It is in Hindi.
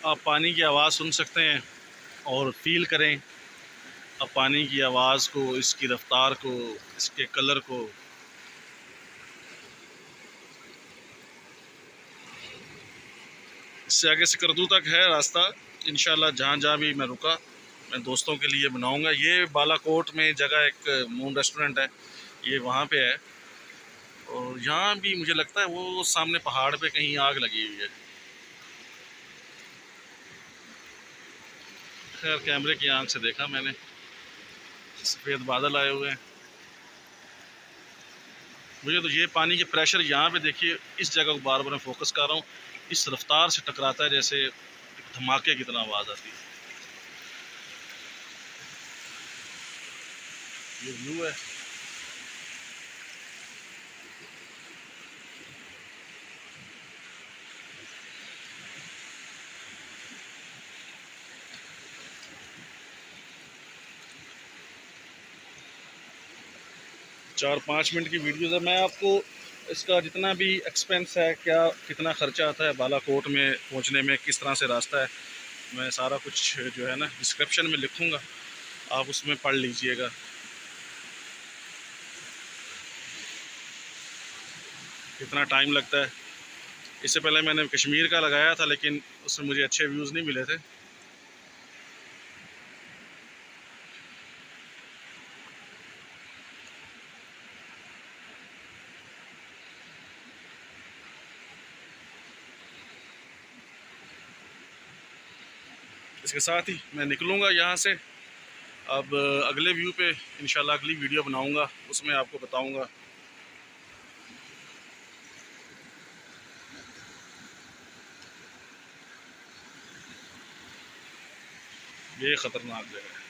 आप पानी की आवाज़ सुन सकते हैं और फील करें अब पानी की आवाज़ को, इसकी रफ़्तार को, इसके कलर को। इससे आगे सिकरदू तक है रास्ता। इंशाल्लाह जहाँ जहाँ भी मैं रुका मैं दोस्तों के लिए बनाऊंगा। ये बालाकोट में जगह एक मून रेस्टोरेंट है, ये वहाँ पे है। और यहाँ भी मुझे लगता है वो सामने पहाड़ पे कहीं आग लगी हुई है। खैर कैमरे की आंख से देखा मैंने, सफ़ेद बादल आए हुए हैं। मुझे तो ये पानी के प्रेशर यहाँ पे देखिए, इस जगह को बार बार मैं फोकस कर रहा हूँ, इस रफ्तार से टकराता है जैसे धमाके की तरह आवाज़ आती है। ये व्यू है। चार पाँच मिनट की वीडियो है। मैं आपको इसका जितना भी एक्सपेंस है, क्या कितना ख़र्चा आता है बालाकोट में पहुंचने में, किस तरह से रास्ता है, मैं सारा कुछ जो है ना डिस्क्रिप्शन में लिखूंगा, आप उसमें पढ़ लीजिएगा। कितना टाइम लगता है। इससे पहले मैंने कश्मीर का लगाया था लेकिन उसमें मुझे अच्छे व्यूज़ नहीं मिले थे। इसके साथ ही मैं निकलूँगा यहाँ से। अब अगले व्यू पे इंशाल्लाह अगली वीडियो बनाऊँगा, उसमें आपको बताऊँगा। ये ख़तरनाक जगह है।